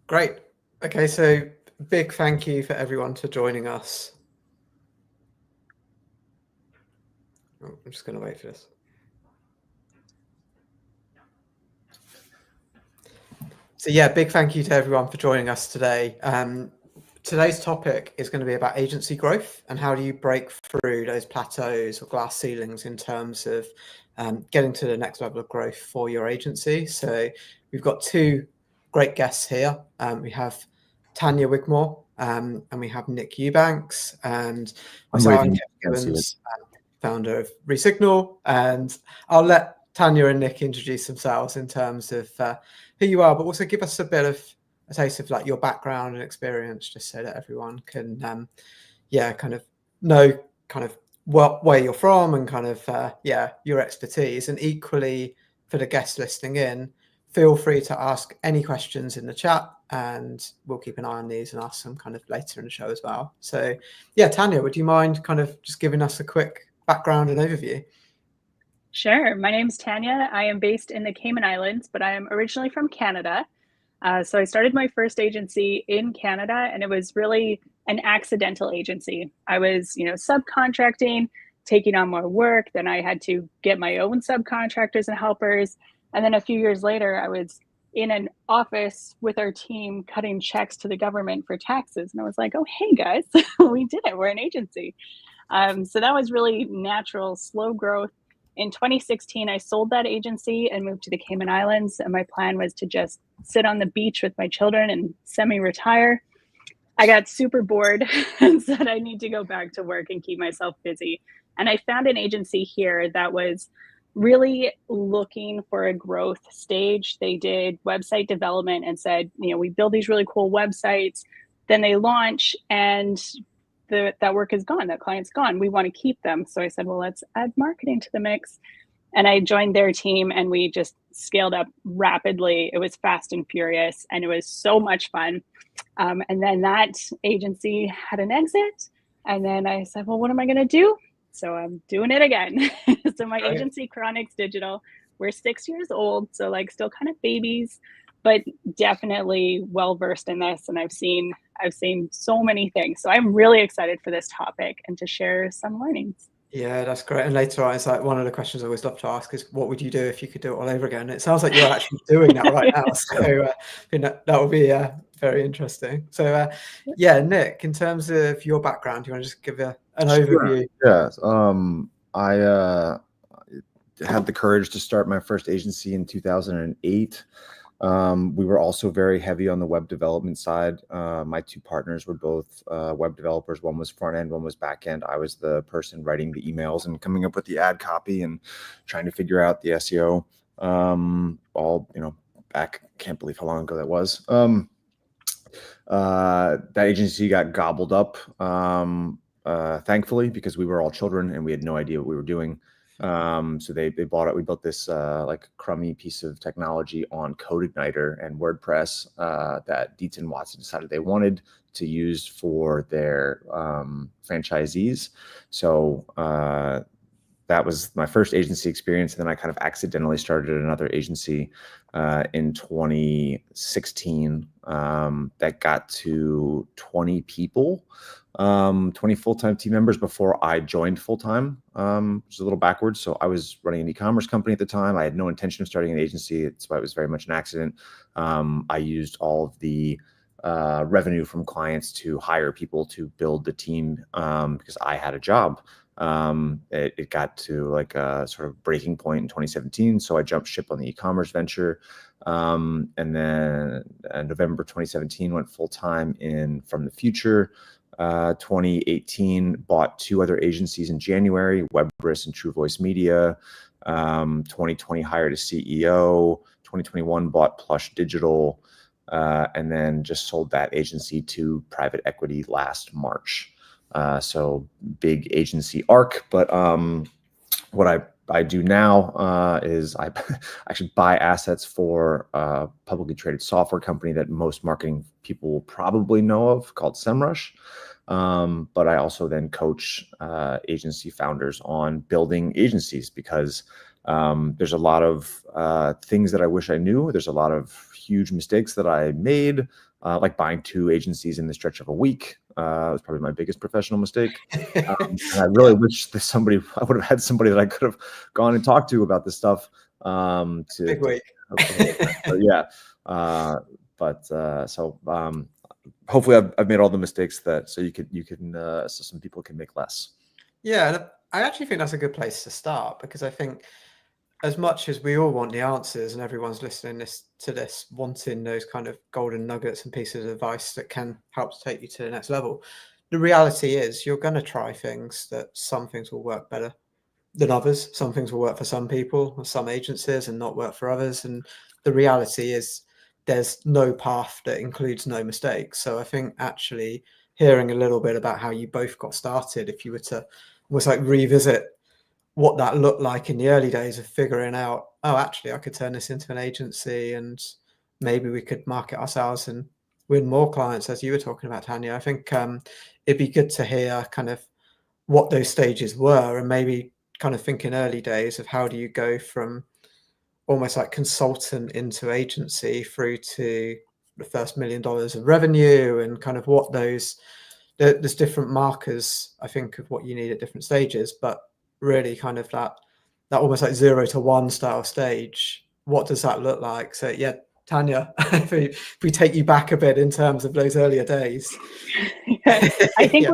Great. Okay, so big thank you for everyone for joining us. Oh, I'm just going to wait for this. So yeah, big thank you to everyone for joining us today. Today's topic is going to be about agency growth and how do you break through those plateaus or glass ceilings in terms of getting to the next level of growth for your agency. So we've got two great guests here. We have Tanya Wigmore and we have Nick Eubanks, and myself, I'm Gibbons, founder of Resignal, and I'll let Tanya and Nick introduce themselves in terms of who you are, but also give us a bit of a taste of like your background and experience, just so that everyone can, kind of know kind of where you're from and kind of, your expertise. And equally for the guests listening in, feel free to ask any questions in the chat and we'll keep an eye on these and ask them kind of later in the show as well. So yeah, Tanya, would you mind kind of just giving us a quick background and overview? Sure. My name's Tanya. I am based in the Cayman Islands, but I am originally from Canada. So I started my first agency in Canada, and it was really an accidental agency. I was, subcontracting, taking on more work. Then I had to get my own subcontractors and helpers. And then a few years later, I was in an office with our team cutting checks to the government for taxes. And I was like, oh, hey, guys, we did it. We're an agency. So that was really natural, slow growth. In 2016, I sold that agency and moved to the Cayman Islands. And my plan was to just sit on the beach with my children and semi-retire. I got super bored and said I need to go back to work and keep myself busy. And I found an agency here that was really looking for a growth stage. They did website development and said, we build these really cool websites. Then they launch and that work is gone, that client's gone. We want to keep them. So I said, well, let's add marketing to the mix. And I joined their team and we just scaled up rapidly. It was fast and furious and it was so much fun. And then that agency had an exit. And then I said, well, what am I going to do? So I'm doing it again. So my agency, Chronix Digital, we're 6 years old. So like still kind of babies, but definitely well-versed in this. And I've seen so many things. So I'm really excited for this topic and to share some learnings. Yeah, that's great. And later on, it's like one of the questions I always love to ask is, what would you do if you could do it all over again? It sounds like you're actually doing that right now. So that would be very interesting. So Nick, in terms of your background, do you want to just give an overview? Yeah, I had the courage to start my first agency in 2008. We were also very heavy on the web development side. My two partners were both web developers. One was front end, one was back end. I was the person writing the emails and coming up with the ad copy and trying to figure out the SEO. Back, can't believe how long ago that was. That agency got gobbled up, thankfully, because we were all children and we had no idea what we were doing. So they bought it. We built this like crummy piece of technology on CodeIgniter and WordPress that Dietz and Watson decided they wanted to use for their franchisees. So that was my first agency experience. And then I kind of accidentally started another agency in 2016 that got to 20 people. 20 full-time team members before I joined full-time, which is a little backwards. So I was running an e-commerce company at the time. I had no intention of starting an agency. That's why it was very much an accident. I used all of the revenue from clients to hire people to build the team because I had a job. It got to like a sort of breaking point in 2017. So I jumped ship on the e-commerce venture. And then in November 2017, went full-time in From the Future. 2018, bought two other agencies in January, Webris and True Voice Media. 2020, hired a CEO. 2021, bought Plush Digital. And then just sold that agency to private equity last March. So big agency arc, but what I do now is I actually buy assets for a publicly traded software company that most marketing people will probably know of called SEMrush. But I also then coach agency founders on building agencies because There's a lot of things that I wish I knew. There's a lot of huge mistakes that I made, like buying 2 agencies in the stretch of a week. Was probably my biggest professional mistake. And I really wish that I would have had somebody that I could have gone and talked to about this stuff. Big week. But yeah. So hopefully I've made all the mistakes so so some people can make less. Yeah, and I actually think that's a good place to start, because I think as much as we all want the answers and everyone's listening to this wanting those kind of golden nuggets and pieces of advice that can help to take you to the next level, the reality is you're going to try things that some things will work better than others. Some things will work for some people or some agencies and not work for others. And the reality is there's no path that includes no mistakes. So I think actually hearing a little bit about how you both got started, if you were to almost like revisit what that looked like in the early days of figuring out, oh, actually, I could turn this into an agency and maybe we could market ourselves and win more clients, as you were talking about, Tanya. I think it'd be good to hear kind of what those stages were, and maybe kind of think in early days of how do you go from almost like consultant into agency through to the first $1 million of revenue, and kind of what there's different markers, I think, of what you need at different stages, but really kind of that almost like 0 to 1 style stage. What does that look like? So yeah, Tanya, if we take you back a bit in terms of those earlier days. I think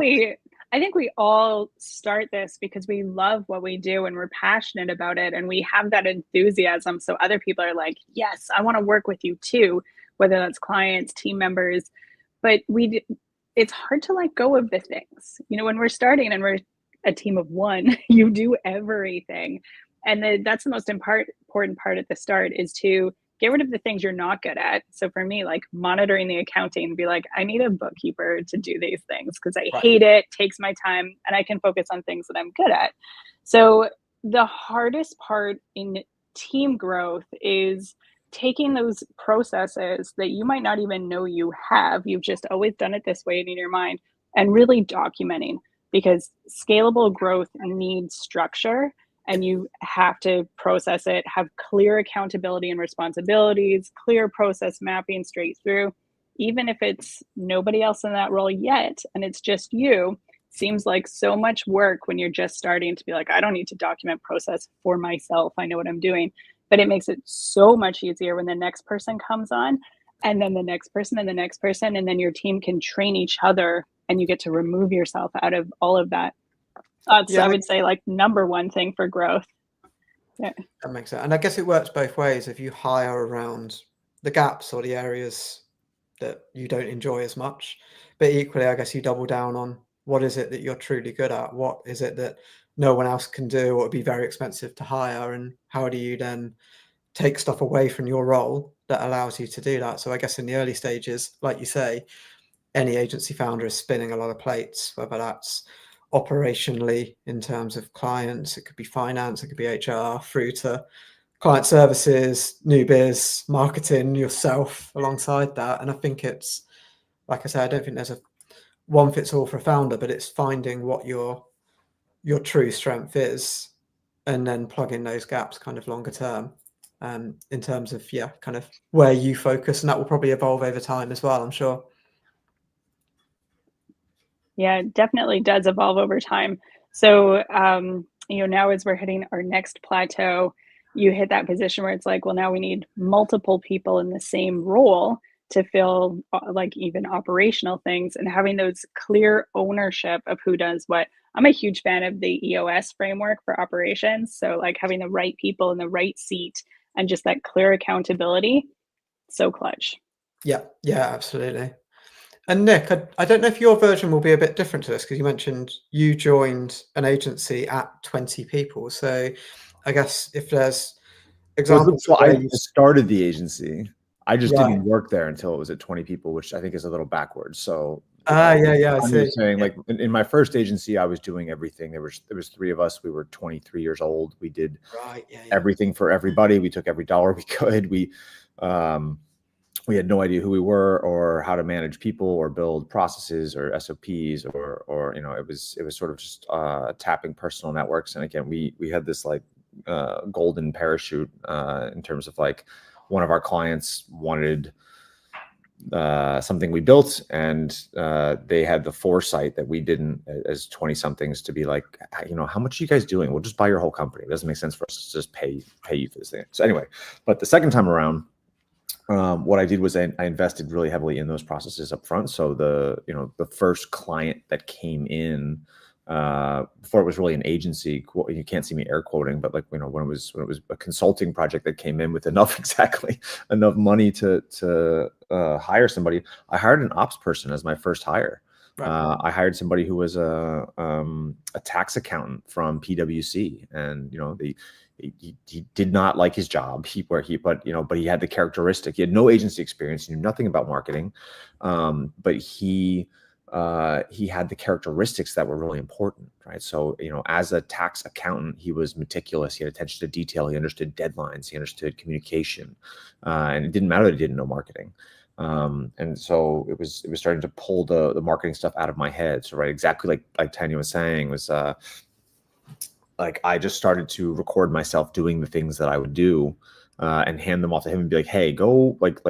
we all start this because we love what we do and we're passionate about it, and we have that enthusiasm. So other people are like, yes, I want to work with you too, whether that's clients, team members. But it's hard to let go of the things. When we're starting and we're a team of 1, you do everything. And that's the most important part at the start, is to get rid of the things you're not good at. So for me, like monitoring the accounting, be like, I need a bookkeeper to do these things because I hate it, takes my time, and I can focus on things that I'm good at. So the hardest part in team growth is taking those processes that you might not even know you have. You've just always done it this way in your mind, and really documenting, because scalable growth needs structure, and you have to process it, have clear accountability and responsibilities, clear process mapping straight through. Even if it's nobody else in that role yet, and it's just you, seems like so much work when you're just starting to be like, I don't need to document process for myself. I know what I'm doing. But it makes it so much easier when the next person comes on, and then the next person and the next person, and then your team can train each other, and you get to remove yourself out of all of that. So I would say like number 1 thing for growth. Yeah, that makes sense. And I guess it works both ways. If you hire around the gaps or the areas that you don't enjoy as much, but equally, I guess you double down on what is it that you're truly good at? What is it that no one else can do, or would be very expensive to hire? And how do you then take stuff away from your role that allows you to do that? So I guess in the early stages, like you say, any agency founder is spinning a lot of plates, whether that's operationally in terms of clients, it could be finance, it could be HR, through to client services, new biz, marketing, yourself alongside that. And I think it's, like I said, I don't think there's a one fits all for a founder, but it's finding what your true strength is, and then plugging those gaps kind of longer term, in terms of kind of where you focus, and that will probably evolve over time as well, I'm sure. Yeah, it definitely does evolve over time. So now as we're hitting our next plateau, you hit that position where it's like, well, now we need multiple people in the same role to fill like even operational things, and having those clear ownership of who does what. I'm a huge fan of the EOS framework for operations. So like having the right people in the right seat and just that clear accountability, so clutch. Yeah, absolutely. And Nick, I don't know if your version will be a bit different to this, because you mentioned you joined an agency at 20 people. So I guess if there's examples. Well, I started the agency. I just Right. didn't work there until it was at 20 people, which I think is a little backwards. So I see. I'm saying, like in my first agency, I was doing everything. There was 3 of us. We were 23 years old. We did everything for everybody. We took every dollar we could. We had no idea who we were or how to manage people or build processes or SOPs or it was sort of just tapping personal networks. And again, we had this like golden parachute in terms of like one of our clients wanted something we built, and they had the foresight that we didn't as 20 somethings to be like, you know, how much are you guys doing? We'll just buy your whole company. It doesn't make sense for us to just pay you for this thing. So anyway, but the second time around, what I did was I invested really heavily in those processes up front. So the first client that came in before it was really an agency, you can't see me air quoting, but like, you know, when it was a consulting project that came in with enough money to hire somebody, I hired an ops person as my first hire. Right. I hired somebody who was a tax accountant from PwC, and you know, he did not like his job. But he had the characteristic. He had no agency experience. He knew nothing about marketing, but he had the characteristics that were really important, right? So, you know, as a tax accountant, he was meticulous. He had attention to detail. He understood deadlines. He understood communication, and it didn't matter that he didn't know marketing. And so it was starting to pull the marketing stuff out of my head. So, right, exactly like Tanya was saying, was like I just started to record myself doing the things that I would do, and hand them off to him and be like, hey, go like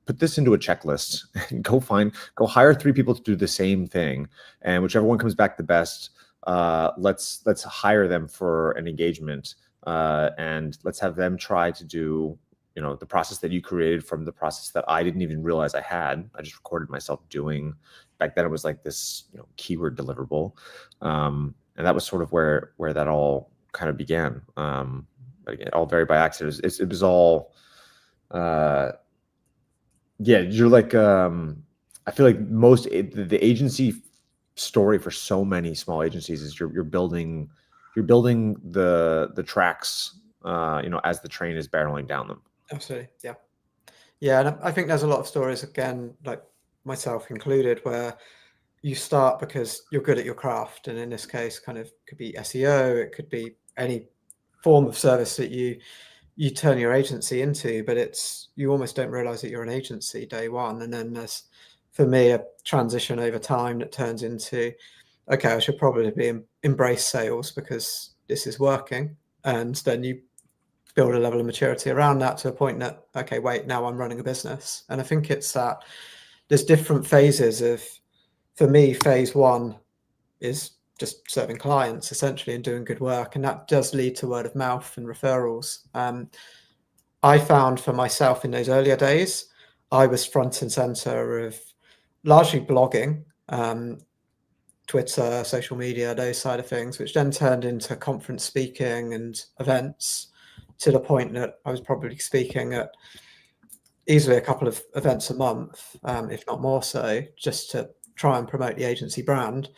put this into a checklist and go hire 3 people to do the same thing. And whichever one comes back the best, let's hire them for an engagement, and let's have them try to do, you know, the process that you created from the process that I didn't even realize I had. I just recorded myself doing. Back then it was like this, you know, keyword deliverable. And that was sort of where that all kind of began. But again, all very by accident. It was all, yeah, you're like, I feel like the agency story for so many small agencies is you're building the tracks, you know, as the train is barreling down them. Absolutely. Yeah. Yeah. And I think there's a lot of stories, again, like myself included, where you start because you're good at your craft. And in this case, kind of could be SEO, it could be any form of service that you turn your agency into, but you almost don't realize that you're an agency day one. And then there's, for me, a transition over time that turns into, okay, I should probably embrace sales because this is working. And then you build a level of maturity around that to a point that, okay, wait, now I'm running a business. And I think it's that there's different phases of, for me, phase 1 is just serving clients essentially and doing good work. And that does lead to word of mouth and referrals. I found for myself in those earlier days, I was front and center of largely blogging, Twitter, social media, those side of things, which then turned into conference speaking and events, to the point that I was probably speaking at easily a couple of events a month, if not more so, just to try and promote the agency brand.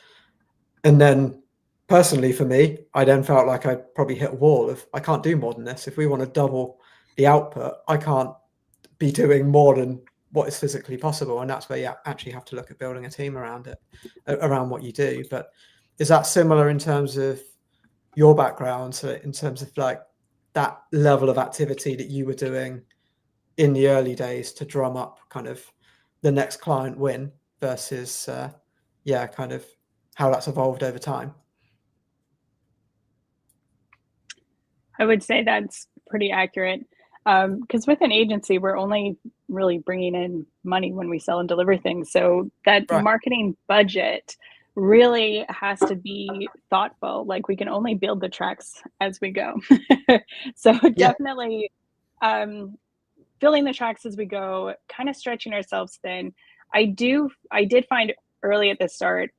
And then personally for me, I then felt like I probably hit a wall of, I can't do more than this. If we want to double the output, I can't be doing more than what is physically possible. And that's where you actually have to look at building a team around it, around what you do. But is that similar in terms of your background? So in terms of like that level of activity that you were doing in the early days to drum up kind of the next client win versus, kind of how that's evolved over time? I would say that's pretty accurate. Because with an agency, we're only really bringing in money when we sell and deliver things. So that Right. marketing budget really has to be thoughtful. Like, we can only build the tracks as we go. So definitely building the tracks as we go, kind of stretching ourselves thin. I did find early at the start,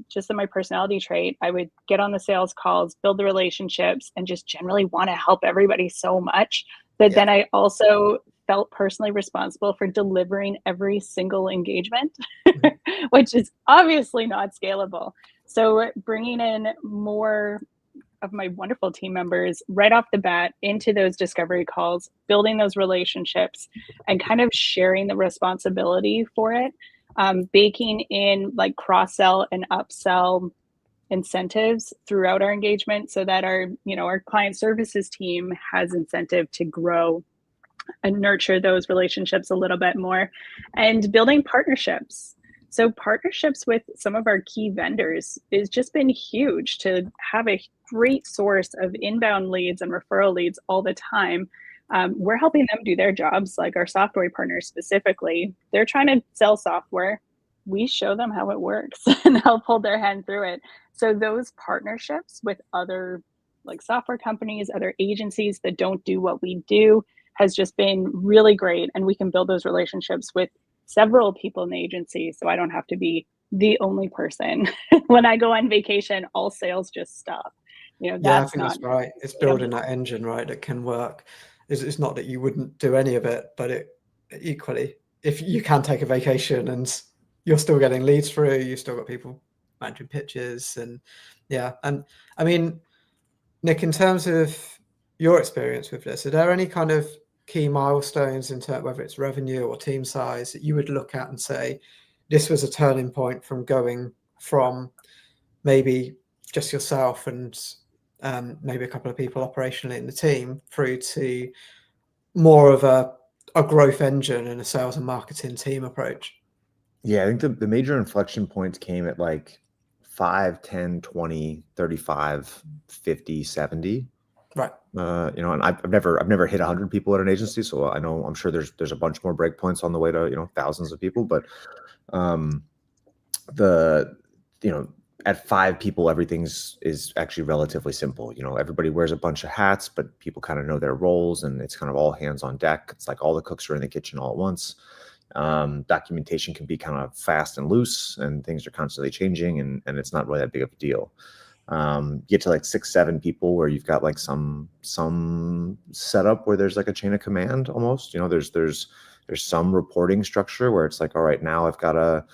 just in my personality trait, I would get on the sales calls, build the relationships, and just generally want to help everybody so much that then I also felt personally responsible for delivering every single engagement, which is obviously not scalable. So bringing in more of my wonderful team members right off the bat into those discovery calls, building those relationships, and kind of sharing the responsibility for it. Baking in like cross-sell and upsell incentives throughout our engagement so that our client services team has incentive to grow and nurture those relationships a little bit more, and building partnerships. So partnerships with some of our key vendors has just been huge to have a great source of inbound leads and referral leads all the time. We're helping them do their jobs, like our software partners specifically. They're trying to sell software. We show them how it works and help hold their hand through it. So those partnerships with other like software companies, other agencies that don't do what we do has just been really great. And we can build those relationships with several people in the agency. So I don't have to be the only person. When I go on vacation, all sales just stop. Yeah, I That's think not that's right. It's sustainable. building that engine, right, that can work. It's not that you wouldn't do any of it, but it equally, if you can take a vacation and you're still getting leads through, you've still got people managing pitches, and yeah. And I mean, Nick, in terms of your experience with this, are there any kind of key milestones in terms, whether it's revenue or team size, that you would look at and say, this was a turning point from going from maybe just yourself and maybe a couple of people operationally in the team through to more of a growth engine and a sales and marketing team approach? Yeah, I think the major inflection points came at like 5, 10, 20, 35, 50, 70. Right. And I've never hit 100 people at an agency, so I'm sure there's a bunch more breakpoints on the way to thousands of people, but at 5 people, everything's is actually relatively simple. Everybody wears a bunch of hats, but people kind of know their roles, and it's kind of all hands on deck. It's like all the cooks are in the kitchen all at once. Documentation can be kind of fast and loose, and things are constantly changing, and it's not really that big of a deal. Get to like 6, 7 people where you've got like some setup where there's like a chain of command almost. There's some reporting structure where it's like, all right, now I've got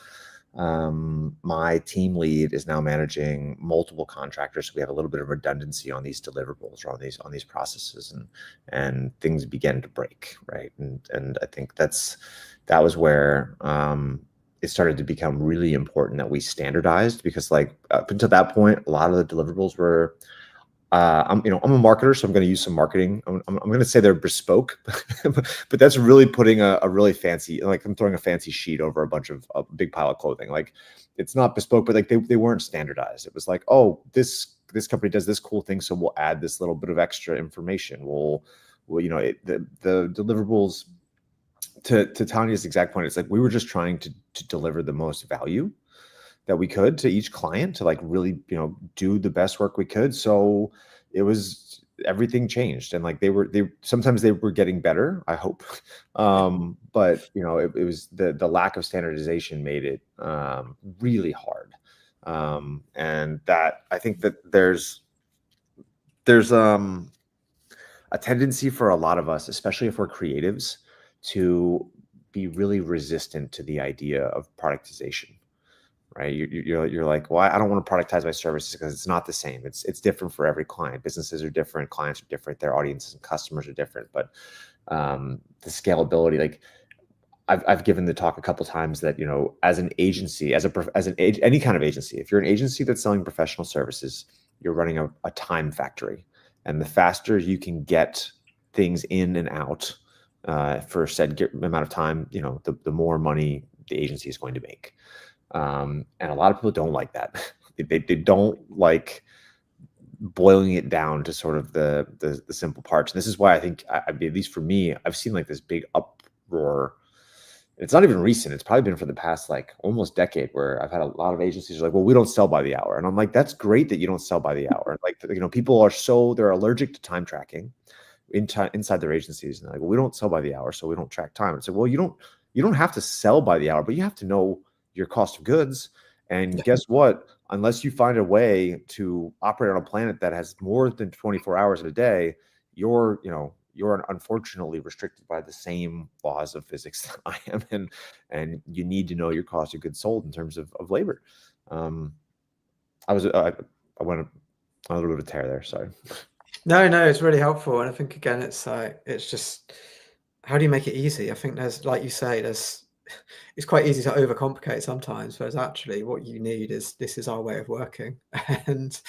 my team lead is now managing multiple contractors, so we have a little bit of redundancy on these deliverables or on these processes, and things begin to break, right? And I think that was where it started to become really important that we standardized, because like up until that point, a lot of the deliverables were I'm a marketer, so I'm going to use some marketing. I'm going to say they're bespoke, but that's really putting a really fancy, like I'm throwing a fancy sheet over a big pile of clothing. Like it's not bespoke, but like they weren't standardized. It was like, oh, this company does this cool thing, so we'll add this little bit of extra information. The deliverables, to Tanya's exact point, it's like we were just trying to deliver the most value that we could to each client, to like really, do the best work we could. So everything changed, and like sometimes they were getting better, I hope. But it was the lack of standardization made it really hard. And that I think that there's a tendency for a lot of us, especially if we're creatives, to be really resistant to the idea of productization. Right? You're like, well, I don't want to productize my services because it's not the same. It's different for every client. Businesses are different, clients are different, their audiences and customers are different. But the scalability, like I've given the talk a couple of times that as an agency, any kind of agency, if you're an agency that's selling professional services, you're running a time factory, and the faster you can get things in and out for said amount of time, the more money the agency is going to make. And a lot of people don't like that. They don't like boiling it down to sort of the simple parts. And this is why I think, at least for me, I've seen like this big uproar. It's not even recent. It's probably been for the past like almost decade, where I've had a lot of agencies like, well, we don't sell by the hour. And I'm like, that's great that you don't sell by the hour. And like, people they're allergic to time tracking inside their agencies. And they're like, well, we don't sell by the hour, so we don't track time. And so, well, you don't have to sell by the hour, but you have to know your cost of goods. And guess what? Unless you find a way to operate on a planet that has more than 24 hours in a day, you're unfortunately restricted by the same laws of physics that I am, and you need to know your cost of goods sold in terms of labor. I went on a little bit of a tear there. Sorry. No, it's really helpful, and I think again, it's just how do you make it easy? I think there's, like you say, it's quite easy to overcomplicate sometimes, whereas actually what you need is, this is our way of working, and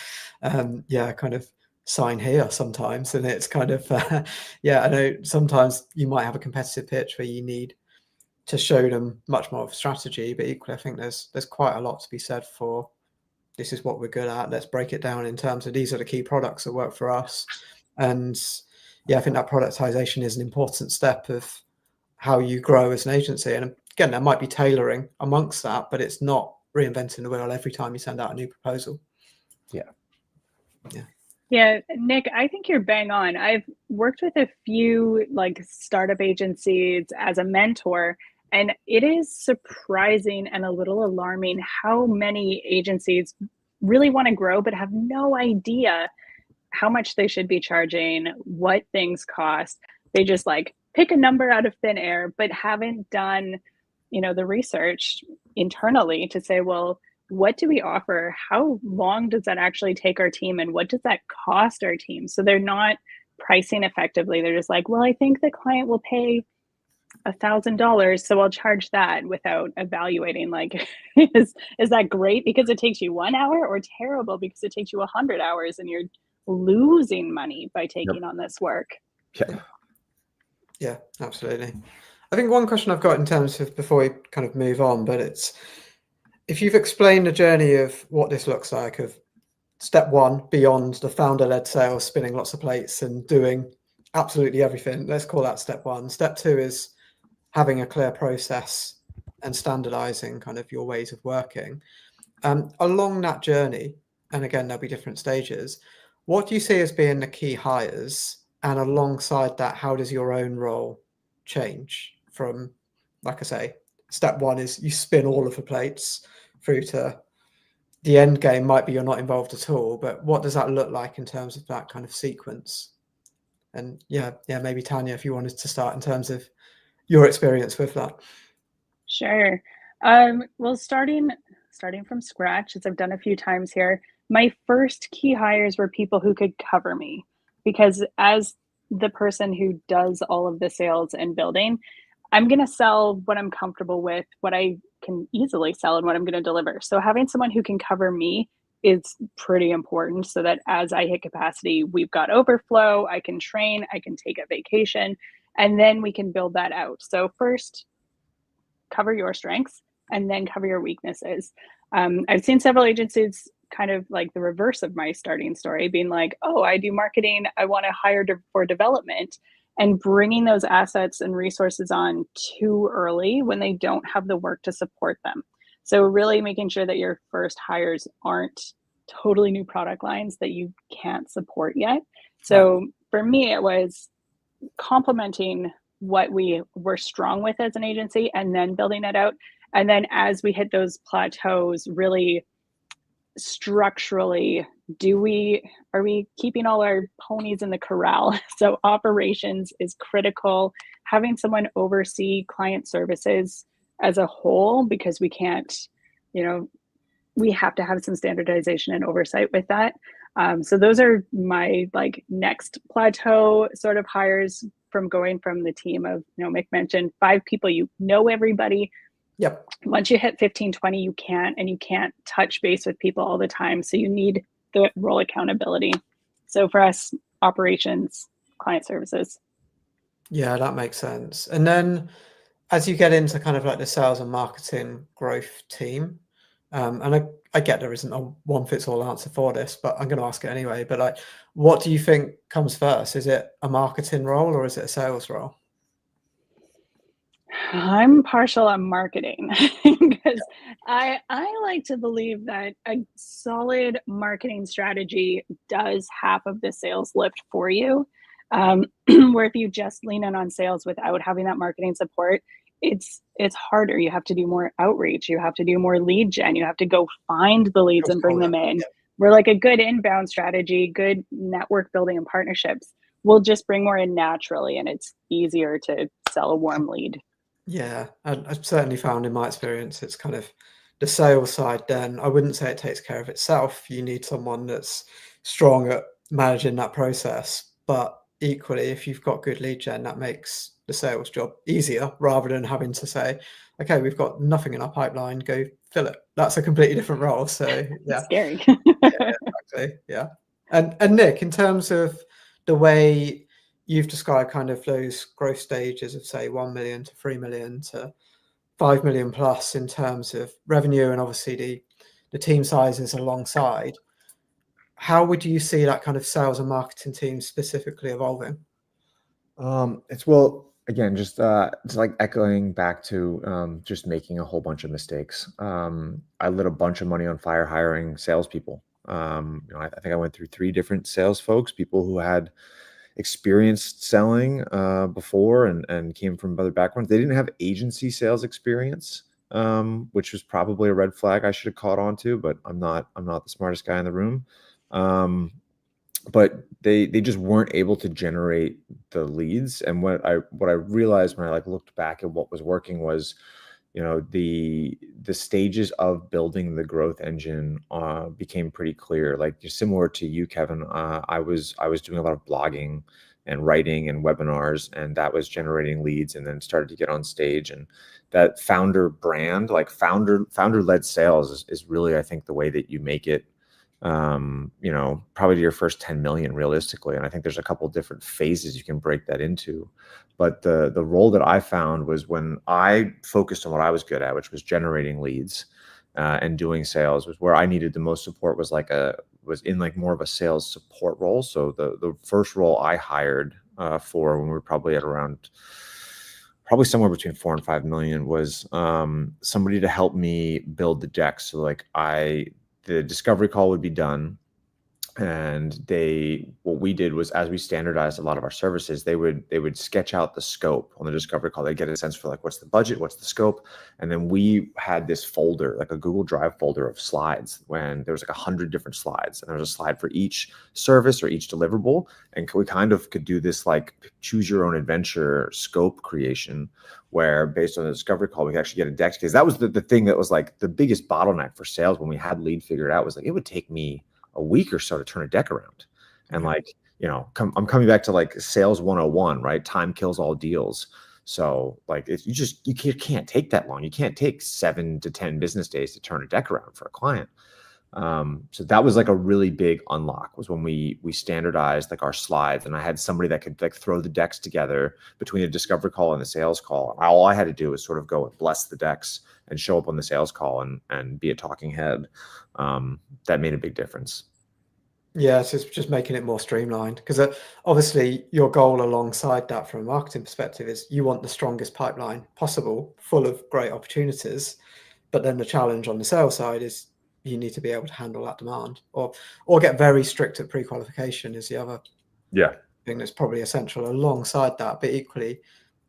kind of sign here sometimes. And it's kind of I know sometimes you might have a competitive pitch where you need to show them much more of a strategy. But equally, I think there's quite a lot to be said for, this is what we're good at, let's break it down in terms of these are the key products that work for us. And yeah, I think that productization is an important step of how you grow as an agency. And again, there might be tailoring amongst that, but it's not reinventing the wheel every time you send out a new proposal. Yeah, Nick, I think you're bang on. I've worked with a few like startup agencies as a mentor, and it is surprising and a little alarming how many agencies really want to grow but have no idea how much they should be charging, what things cost. They just like pick a number out of thin air, but haven't done, the research internally to say, well, what do we offer? How long does that actually take our team? And what does that cost our team? So they're not pricing effectively. They're just like, well, I think the client will pay $1,000, so I'll charge that, without evaluating like, is that great because it takes you 1 hour, or terrible because it takes you 100 hours and you're losing money by taking on this work? Yeah, absolutely. I think one question I've got in terms of, before we kind of move on, but it's, if you've explained the journey of what this looks like, of step one, beyond the founder-led sales, spinning lots of plates and doing absolutely everything, let's call that step one. Step two is having a clear process and standardizing kind of your ways of working. Along that journey, and again, there'll be different stages, what do you see as being the key hires? And alongside that, how does your own role change from, like I say, step one is you spin all of the plates, through to the end game might be you're not involved at all, but what does that look like in terms of that kind of sequence? And yeah, maybe Tanya, if you wanted to start in terms of your experience with that. Sure. Well, starting from scratch, as I've done a few times here, my first key hires were people who could cover me, because as the person who does all of the sales and building, I'm going to sell what I'm comfortable with, what I can easily sell, and what I'm going to deliver. So having someone who can cover me is pretty important, so that as I hit capacity, we've got overflow, I can train, I can take a vacation, and then we can build that out. So first, cover your strengths and then cover your weaknesses. I've seen several agencies kind of like the reverse of my starting story, being like, oh, I do marketing, I want to hire for development, and bringing those assets and resources on too early when they don't have the work to support them. So really making sure that your first hires aren't totally new product lines that you can't support yet. So for me, it was complementing what we were strong with as an agency and then building it out. And then as we hit those plateaus, really structurally, are we keeping all our ponies in the corral? So operations is critical. Having someone oversee client services as a whole, because we can't, we have to have some standardization and oversight with that. So those are my like next plateau sort of hires, from going from the team of, Mick mentioned 5 people, everybody. Yep. Once you hit 15, 20, you can't touch base with people all the time. So you need the role accountability. So for us, operations, client services. Yeah, that makes sense. And then as you get into kind of like the sales and marketing growth team, and I get there isn't a one-fits-all answer for this, but I'm going to ask it anyway. But like, what do you think comes first? Is it a marketing role or is it a sales role? I'm partial on marketing because I like to believe that a solid marketing strategy does half of the sales lift for you. Where if you just lean in on sales without having that marketing support, it's harder. You have to do more outreach. You have to do more lead gen. You have to go find the leads and bring them in. Yeah. Where like a good inbound strategy, good network building and partnerships will just bring more in naturally, and it's easier to sell a warm lead. Yeah, I've certainly found in my experience, it's kind of the sales side. Then I wouldn't say it takes care of itself. You need someone that's strong at managing that process, but equally, if you've got good lead gen, that makes the sales job easier, rather than having to say, okay, we've got nothing in our pipeline, go fill it. That's a completely different role. So yeah, scary. Yeah, exactly. Yeah. And Nick, in terms of the way you've described kind of those growth stages of say 1 million to 3 million to 5 million plus in terms of revenue, and obviously the team sizes alongside. How would you see that kind of sales and marketing team specifically evolving? It's well, again, just it's like echoing back to just making a whole bunch of mistakes. I lit a bunch of money on fire hiring salespeople. I think I went through 3 different sales folks, people who had experienced selling before and came from other backgrounds. They didn't have agency sales experience, which was probably a red flag I should have caught on to, but I'm not the smartest guy in the room. But they just weren't able to generate the leads. And what I realized when I looked back at what was working was, the stages of building the growth engine became pretty clear. Like, similar to you, Kevin, I was doing a lot of blogging and writing and webinars, and that was generating leads, and then started to get on stage. And that founder brand, like founder led sales, is really, I think, the way that you make it. Probably to your first 10 million realistically. And I think there's a couple of different phases you can break that into. But the role that I found was when I focused on what I was good at, which was generating leads and doing sales, was where I needed the most support, was in more of a sales support role. So the first role I hired for, when we were probably at around somewhere between 4 and 5 million, was somebody to help me build the deck. So the discovery call would be done, and what we did was, as we standardized a lot of our services, they would sketch out the scope on the discovery call. They get a sense for what's the budget, what's the scope, and then we had this folder, like a Google Drive folder of slides, when there was 100 different slides, and there was a slide for each service or each deliverable, and we kind of could do this choose your own adventure scope creation, where based on the discovery call, we could actually get a deck. Because that was the thing that was the biggest bottleneck for sales when we had lead figured out, was it would take me a week or so to turn a deck around. And I'm coming back to sales 101, right? Time kills all deals. So you can't take that long. You can't take 7 to 10 business days to turn a deck around for a client. So that was a really big unlock, was when we standardized our slides, and I had somebody that could throw the decks together between the discovery call and the sales call. All I had to do was sort of go and bless the decks and show up on the sales call and be a talking head. That made a big difference. Yeah, so it's just making it more streamlined, because obviously your goal alongside that from a marketing perspective is you want the strongest pipeline possible, full of great opportunities. But then the challenge on the sales side is you need to be able to handle that demand, or get very strict at pre-qualification is the other thing that's probably essential alongside that. But equally,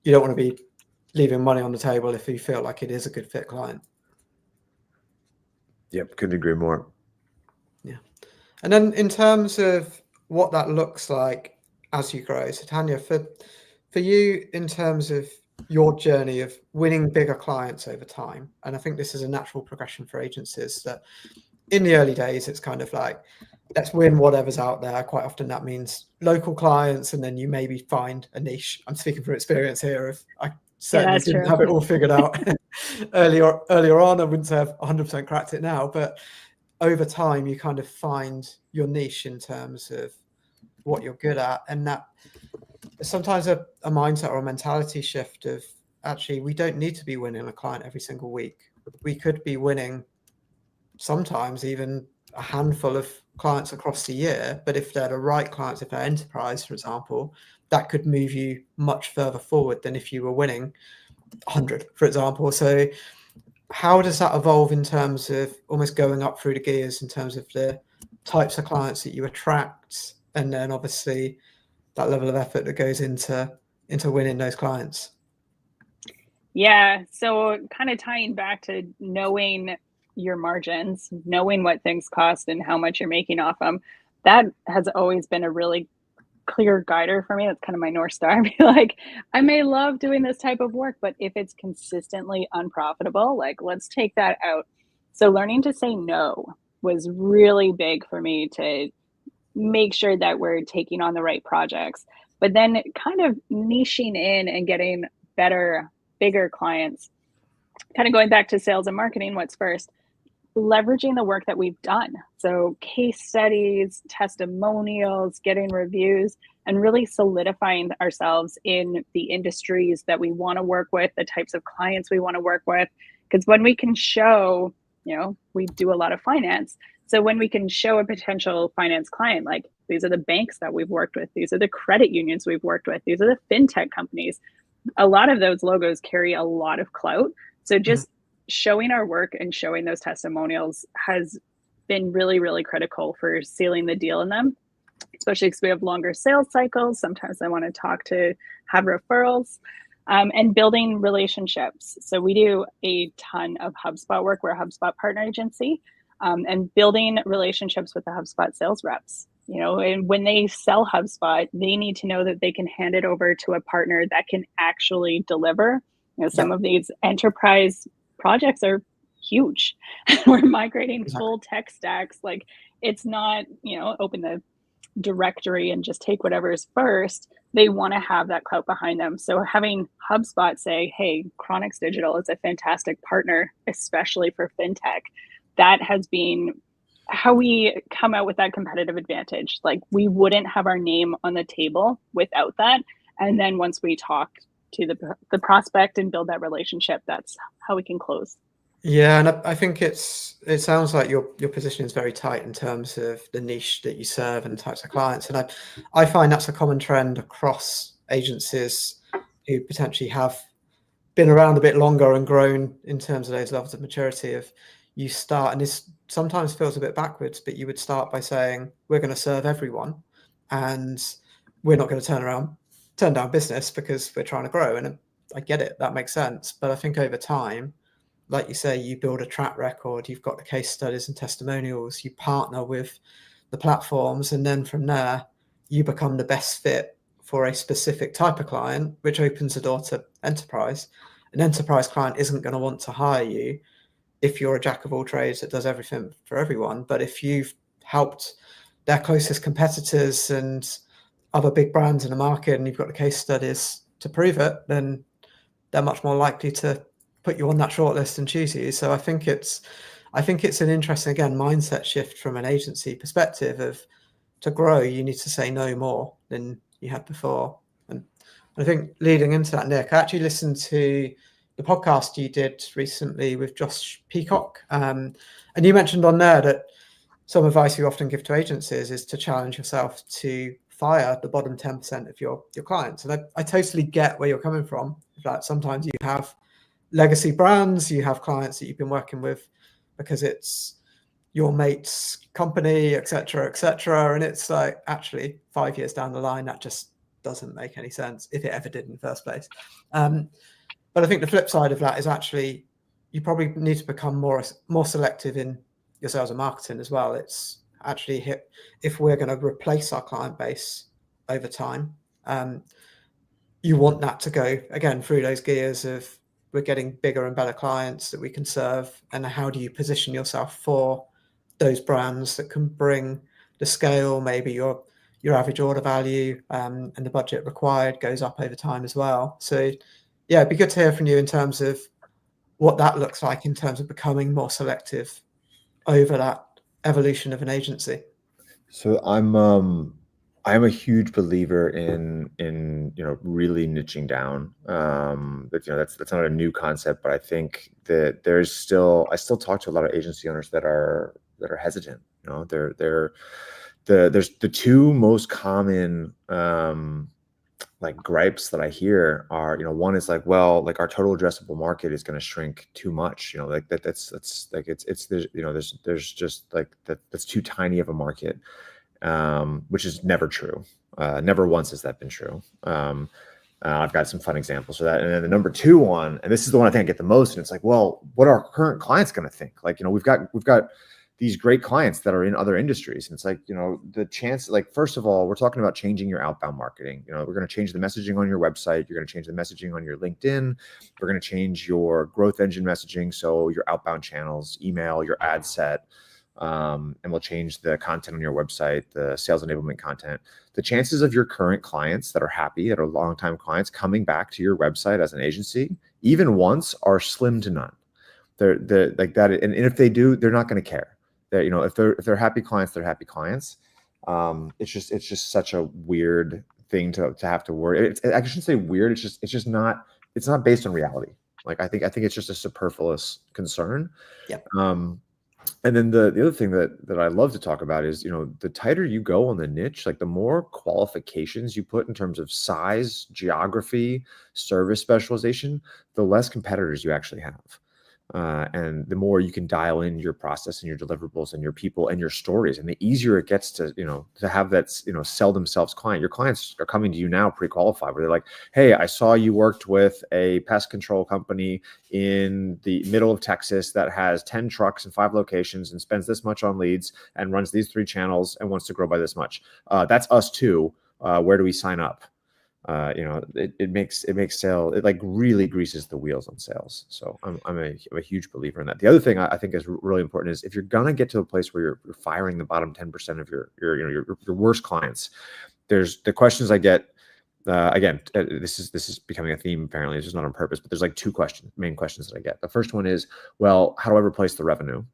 you don't want to be leaving money on the table if you feel like it is a good fit client. Yep, couldn't agree more. Yeah. And then in terms of what that looks like as you grow, so Tanya, for you, in terms of your journey of winning bigger clients over time, and I think this is a natural progression for agencies, that in the early days, it's kind of let's win whatever's out there. Quite often that means local clients, and then you maybe find a niche. I'm speaking from experience here. If I certainly didn't have it all figured out earlier on, I wouldn't say I've 100% cracked it now, but over time, you kind of find your niche in terms of what you're good at. And that sometimes a mindset or a mentality shift of, actually, we don't need to be winning a client every single week. We could be winning sometimes even a handful of clients across the year. But if they're the right clients, if they're enterprise, for example, that could move you much further forward than if you were winning 100, for example. So how does that evolve in terms of almost going up through the gears in terms of the types of clients that you attract, and then obviously that level of effort that goes into winning those clients? Yeah, so kind of tying back to knowing your margins, knowing what things cost and how much you're making off them, that has always been a really clear guider for me. That's kind of my North Star. I may love doing this type of work, but if it's consistently unprofitable, let's take that out. So learning to say no was really big for me, to make sure that we're taking on the right projects, but then kind of niching in and getting better, bigger clients. Kind of going back to sales and marketing, what's first? leveraging the work that we've done. So case studies, testimonials, getting reviews, and really solidifying ourselves in the industries that we want to work with, the types of clients we want to work with. Because when we can show, we do a lot of finance. So when we can show a potential finance client, like these are the banks that we've worked with, these are the credit unions we've worked with, these are the fintech companies, a lot of those logos carry a lot of clout. So just showing our work and showing those testimonials has been really, really critical for sealing the deal in them, especially because we have longer sales cycles. Sometimes I want to have referrals, and building relationships. So we do a ton of HubSpot work. We're a HubSpot partner agency, and building relationships with the HubSpot sales reps. And when they sell HubSpot, they need to know that they can hand it over to a partner that can actually deliver. Some of these enterprise projects are huge. We're migrating full tech stacks. Like, it's not, open the directory and just take whatever is first. They want to have that clout behind them. So having HubSpot say, hey, Chronix Digital is a fantastic partner, especially for fintech, that has been how we come out with that competitive advantage. Like, we wouldn't have our name on the table without that. And then once we talk to the prospect and build that relationship, that's how we can close. Yeah, and I think it sounds like your position is very tight in terms of the niche that you serve and types of clients. And I find that's a common trend across agencies who potentially have been around a bit longer and grown in terms of those levels of maturity. Of you start, and this sometimes feels a bit backwards, but you would start by saying, we're going to serve everyone, and we're not going to turn down business because we're trying to grow. And I get it, that makes sense. But I think over time, like you say, you build a track record, you've got the case studies and testimonials, you partner with the platforms, and then from there, you become the best fit for a specific type of client, which opens the door to enterprise. An enterprise client isn't going to want to hire you if you're a jack of all trades that does everything for everyone. But if you've helped their closest competitors and other big brands in the market, and you've got the case studies to prove it, then they're much more likely to put you on that shortlist and choose you. So I think it's an interesting, again, mindset shift from an agency perspective of, to grow, you need to say no more than you had before. And I think leading into that, Nick, I actually listened to the podcast you did recently with Josh Peacock. And you mentioned on there that some advice you often give to agencies is to challenge yourself to fire the bottom 10% of your clients. And I totally get where you're coming from. That sometimes you have legacy brands, you have clients that you've been working with because it's your mate's company, et cetera, and it's like, actually 5 years down the line, that just doesn't make any sense, if it ever did in the first place. But I think the flip side of that is actually you probably need to become more selective in your sales and marketing as well. It's actually, if we're going to replace our client base over time, you want that to go again through those gears of, we're getting bigger and better clients that we can serve, and how do you position yourself for those brands that can bring the scale, maybe your average order value, and the budget required goes up over time as well. So yeah, it'd be good to hear from you in terms of what that looks like in terms of becoming more selective over that evolution of an agency. So I'm a huge believer in really niching down. That's not a new concept, but I think that I still talk to a lot of agency owners that are hesitant. There's the two most common like gripes that I hear are, one is like, well, like our total addressable market is going to shrink too much. Like that's like there's just like that's too tiny of a market. Which is never true. Never once has that been true. I've got some fun examples for that. And then the number two one, and this is the one I think I get the most, and it's like, well, what are our current clients going to think? Like, we've got these great clients that are in other industries. And it's like, the chance, like, first of all, we're talking about changing your outbound marketing. We're going to change the messaging on your website. You're going to change the messaging on your LinkedIn. We're going to change your growth engine messaging. So your outbound channels, email, your ad set. And we'll change the content on your website, the sales enablement content. The chances of your current clients that are happy, that are longtime clients, coming back to your website as an agency, even once, are slim to none. They're like that, and if they do, they're not going to care. That, you know, if they're happy clients, they're happy clients. It's just such a weird thing to have to worry. I shouldn't say weird. It's not based on reality. Like I think it's just a superfluous concern. Yeah. And then the other thing that I love to talk about is, you know, the tighter you go on the niche, like the more qualifications you put in terms of size, geography, service specialization, the less competitors you actually have. And the more you can dial in your process and your deliverables and your people and your stories, and the easier it gets to, you know, to have that, you know, sell themselves client. Your clients are coming to you now pre-qualified, where they're like, hey, I saw you worked with a pest control company in the middle of Texas that has 10 trucks and 5 locations and spends this much on leads and runs these 3 channels and wants to grow by this much. That's us too. Where do we sign up? You know, it makes sale, it like really greases the wheels on sales. So I'm a huge believer in that. The other thing I think is really important is if you're gonna get to a place where you're firing the bottom 10% of your worst clients, there's the questions I get. Again, this is becoming a theme. Apparently, it's just not on purpose, but there's like 2 main questions that I get. The first one is, well, how do I replace the revenue?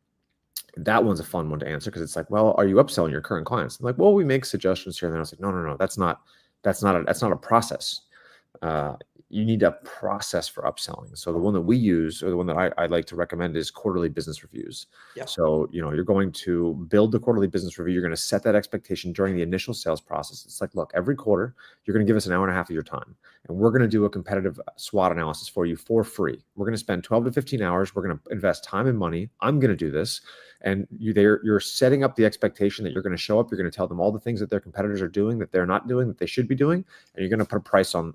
That one's a fun one to answer because it's like, well, are you upselling your current clients? I'm like, well, we make suggestions here and then. I was like, no, that's not a process. You need a process for upselling. So the one that we use, or the one that I like to recommend, is quarterly business reviews. Yeah. So, you know, you're going to build the quarterly business review. You're going to set that expectation during the initial sales process. It's like, look, every quarter, you're going to give us an hour and a half of your time, and we're going to do a competitive SWOT analysis for you for free. We're going to spend 12 to 15 hours. We're going to invest time and money. I'm going to do this. And you're setting up the expectation that you're going to show up. You're going to tell them all the things that their competitors are doing, that they're not doing, that they should be doing. And you're going to put a price on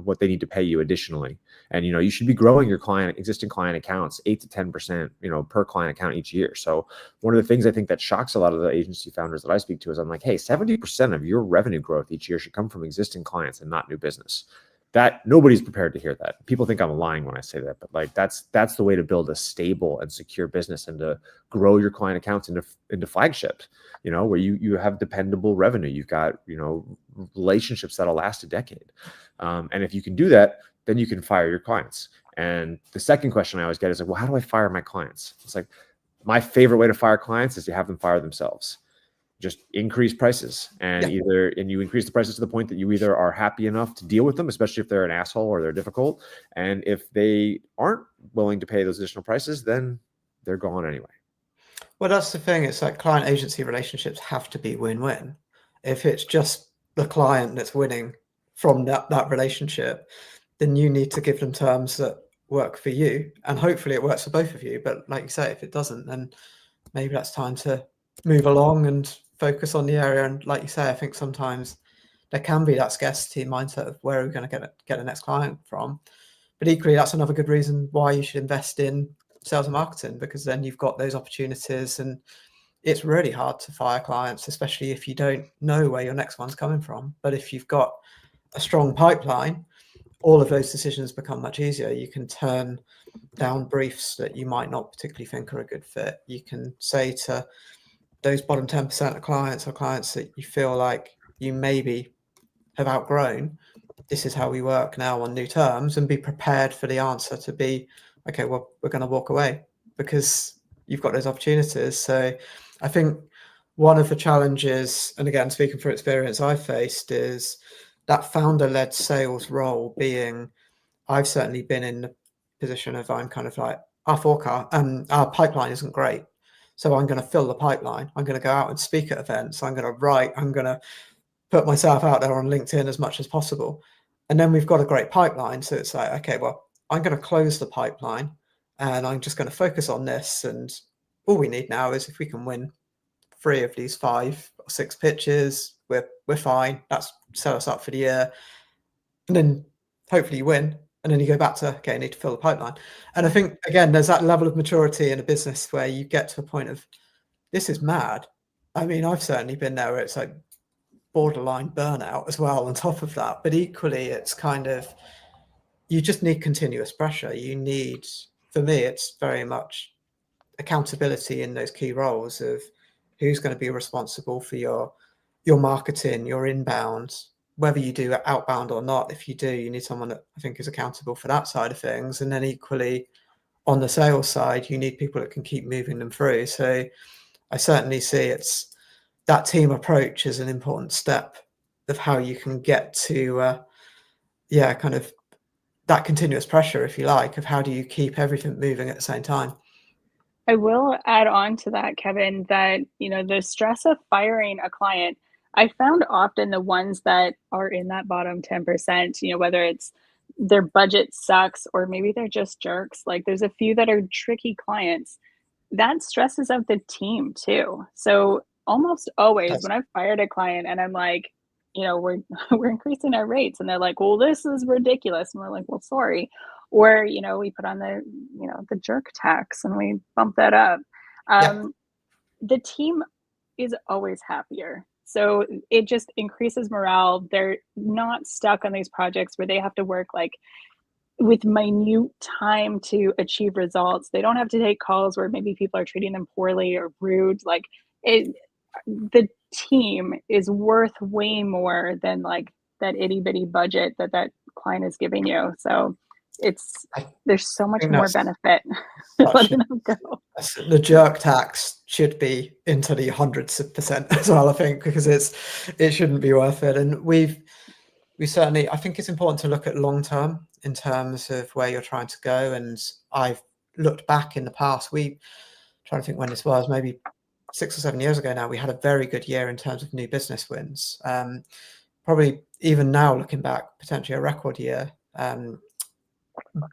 what they need to pay you additionally. And, you know, you should be growing your existing client accounts 8 to 10%, you know, per client account each year. So one of the things I think that shocks a lot of the agency founders that I speak to is I'm like, hey, 70% of your revenue growth each year should come from existing clients and not new business. That nobody's prepared to hear that. People think I'm lying when I say that, but like that's the way to build a stable and secure business and to grow your client accounts into flagship, you know, where you have dependable revenue. You've got, you know, relationships that'll last a decade. And if you can do that, then you can fire your clients. And the second question I always get is like, well, how do I fire my clients? It's like, my favorite way to fire clients is to have them fire themselves. Just increase prices, and you increase the prices to the point that you either are happy enough to deal with them, especially if they're an asshole or they're difficult. And if they aren't willing to pay those additional prices, then they're gone anyway. Well, that's the thing. It's like client agency relationships have to be win-win. If it's just the client that's winning from that relationship, then you need to give them terms that work for you, and hopefully it works for both of you. But like you say, if it doesn't, then maybe that's time to move along and focus on the area. And like you say, I think sometimes there can be that scarcity mindset of where are we going to get the next client from. But equally, that's another good reason why you should invest in sales and marketing, because then you've got those opportunities. And it's really hard to fire clients, especially if you don't know where your next one's coming from. But if you've got a strong pipeline, all of those decisions become much easier. You can turn down briefs that you might not particularly think are a good fit. You can say to those bottom 10% of clients, or clients that you feel like you maybe have outgrown, this is how we work now on new terms, and be prepared for the answer to be, okay, well, we're going to walk away, because you've got those opportunities. So I think one of the challenges, and again, speaking from experience I've faced, is that founder-led sales role being, I've certainly been in the position of, I'm kind of like, our pipeline isn't great. So I'm going to fill the pipeline. I'm going to go out and speak at events. I'm going to write. I'm going to put myself out there on LinkedIn as much as possible. And then we've got a great pipeline. So it's like, okay, well, I'm going to close the pipeline and I'm just going to focus on this. And all we need now is if we can win 3 of these 5 or 6 pitches, we're fine. That's set us up for the year. And then hopefully you win. And then you go back to, okay, I need to fill the pipeline. And I think, again, there's that level of maturity in a business where you get to a point of, this is mad. I mean, I've certainly been there where it's like borderline burnout as well on top of that. But equally, it's kind of, you just need continuous pressure. You need, for me, it's very much accountability in those key roles of who's going to be responsible for your marketing, your inbound, whether you do outbound or not. If you do, you need someone that I think is accountable for that side of things. And then equally, on the sales side, you need people that can keep moving them through. So I certainly see it's that team approach is an important step of how you can get to, kind of that continuous pressure, if you like, of how do you keep everything moving at the same time. I will add on to that, Kevin, that, the stress of firing a client, I found often the ones that are in that bottom 10%, whether it's their budget sucks or maybe they're just jerks, like there's a few that are tricky clients, that stresses out the team too. So almost always when I've fired a client and I'm like, we're we're increasing our rates, and they're like, well, this is ridiculous. And we're like, well, sorry. Or, we put on the jerk tax and we bump that up. The team is always happier. So it just increases morale. They're not stuck on these projects where they have to work like with minute time to achieve results. They don't have to take calls where maybe people are treating them poorly or rude. Like the team is worth way more than like that itty bitty budget that client is giving you. So there's so much more benefit letting them go. The jerk tax should be into the hundreds of percent as well, I think, because it shouldn't be worth it. And we certainly, I think it's important to look at long term in terms of where you're trying to go. And I've looked back in the past, trying to think when this was, maybe 6 or 7 years ago now, we had a very good year in terms of new business wins. Probably even now looking back, potentially a record year.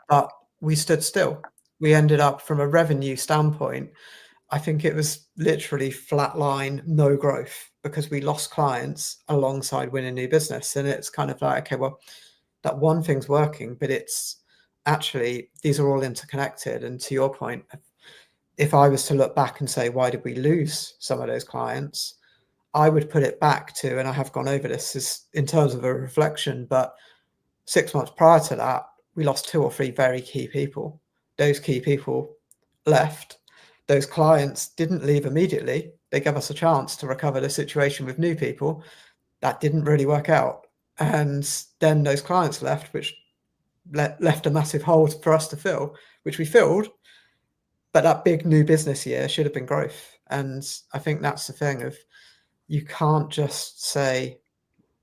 But we stood still. We ended up from a revenue standpoint, I think it was literally flatline, no growth, because we lost clients alongside winning new business. And it's kind of like, okay, well, that one thing's working, but it's actually, these are all interconnected. And to your point, if I was to look back and say, why did we lose some of those clients? I would put it back to, and I have gone over this is in terms of a reflection, but 6 months prior to that, we lost 2 or 3 very key people. Those key people left. Those clients didn't leave immediately. They gave us a chance to recover the situation with new people. That didn't really work out. And then those clients left, which left a massive hole for us to fill, which we filled. But that big new business year should have been growth. And I think that's the thing of, you can't just say,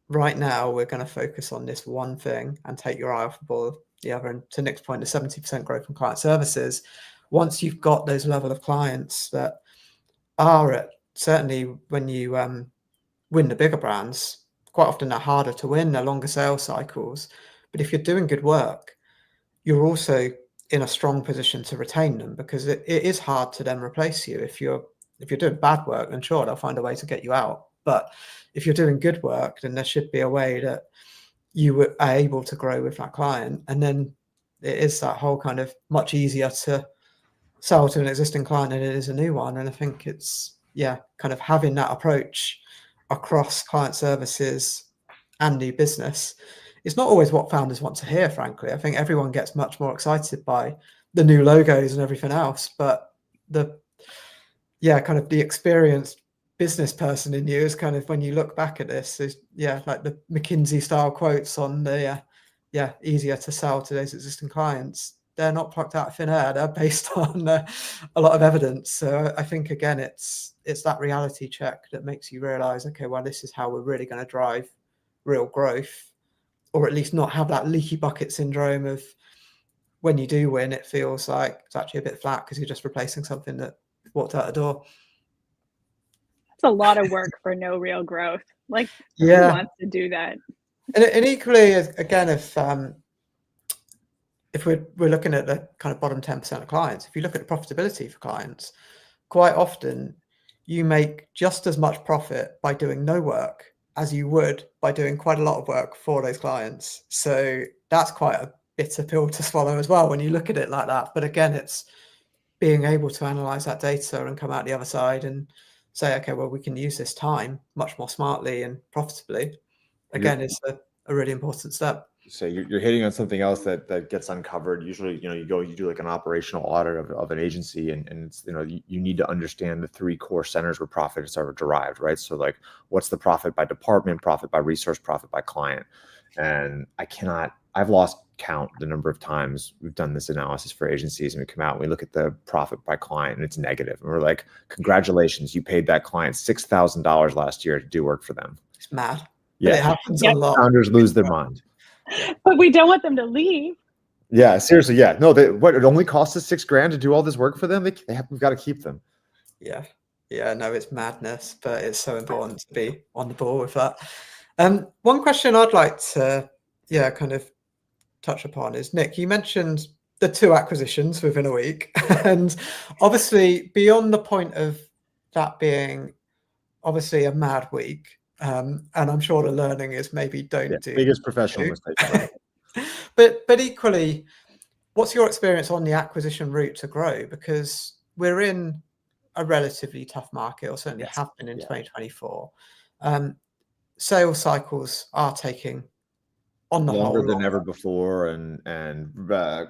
right now, we're going to focus on this one thing and take your eye off the ball of the other. And to Nick's point, the 70% growth in client services, once you've got those level of clients that are at, certainly when you win the bigger brands, quite often they're harder to win, they're longer sales cycles. But if you're doing good work, you're also in a strong position to retain them, because it is hard to then replace you. If you're doing bad work, then sure, they'll find a way to get you out. But if you're doing good work, then there should be a way that you are able to grow with that client. And then it is that whole kind of much easier to sell to an existing client than it is a new one. And I think it's, kind of having that approach across client services and new business. It's not always what founders want to hear, frankly. I think everyone gets much more excited by the new logos and everything else. But kind of the experienced business person in you is kind of, when you look back at this, is like the McKinsey style quotes on the easier to sell to those existing clients. They're not plucked out of thin air. They're based on a lot of evidence. So I think, again, it's that reality check that makes you realize, okay, well, this is how we're really going to drive real growth, or at least not have that leaky bucket syndrome of, when you do win, it feels like it's actually a bit flat because you're just replacing something that walked out the door. It's a lot of work for no real growth. Like, who wants to do that? And equally, again, if we're looking at the kind of bottom 10% of clients, if you look at the profitability for clients, quite often you make just as much profit by doing no work as you would by doing quite a lot of work for those clients. So that's quite a bitter pill to swallow as well when you look at it like that. But again, it's being able to analyze that data and come out the other side and say, okay, well, we can use this time much more smartly and profitably. Again, it's a really important step. So you're hitting on something else that gets uncovered. Usually, you do like an operational audit of an agency, and it's, you need to understand the 3 core centers where profits are derived, right? So like, what's the profit by department, profit by resource, profit by client? And I've lost count the number of times we've done this analysis for agencies, and we come out and we look at the profit by client and it's negative. And we're like, congratulations, you paid that client $6,000 last year to do work for them. It's mad. Yeah. But it happens a lot. Founders lose their mind. But we don't want them to leave. Yeah, seriously. Yeah. No, what it only costs us $6,000 to do all this work for them. We've got to keep them. Yeah. Yeah. No, it's madness, but it's so important to be on the ball with that. One question I'd like to, kind of touch upon is, Nick, you mentioned the 2 acquisitions within a week, and obviously beyond the point of that being obviously a mad week, and I'm sure the learning is maybe don't do biggest professional mistake. but equally, what's your experience on the acquisition route to grow? Because we're in a relatively tough market, or certainly have been in 2024. Sales cycles are taking, on the longer whole, than ever before, and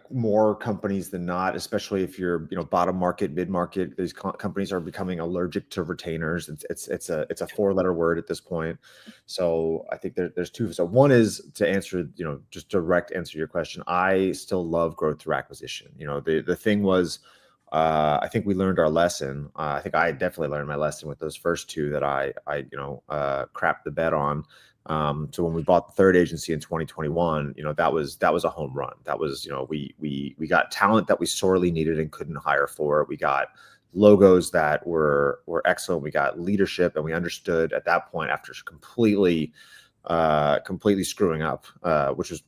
more companies than not, especially if you're bottom market, mid market. These companies are becoming allergic to retainers. It's a 4-letter word at this point. So I think there's 2. So one is to answer, just direct answer to your question. I still love growth through acquisition. The thing was, I think we learned our lesson. I think I definitely learned my lesson with those first 2 that I crapped the bed on. So when we bought the 3rd agency in 2021, that was a home run. That was, we got talent that we sorely needed and couldn't hire for. We got logos that were excellent. We got leadership, and we understood at that point, after completely screwing up, which was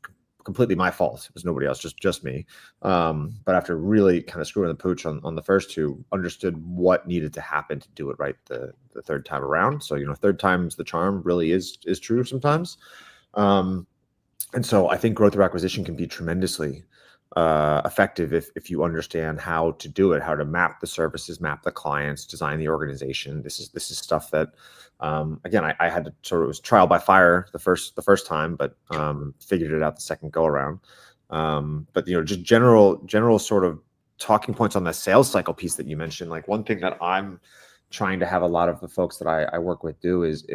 completely my fault. It was nobody else, just me. But after really kind of screwing the pooch on the first 2, understood what needed to happen to do it right the 3rd time around. So 3rd time's the charm really is true sometimes. And so I think growth through acquisition can be tremendously effective if you understand how to do it, how to map the services, map the clients, design the organization. This is stuff that again, I had to sort of, it was trial by fire the first time, but figured it out the second go around. But just general sort of talking points on the sales cycle piece that you mentioned. Like, one thing that I'm trying to have a lot of the folks that I work with do is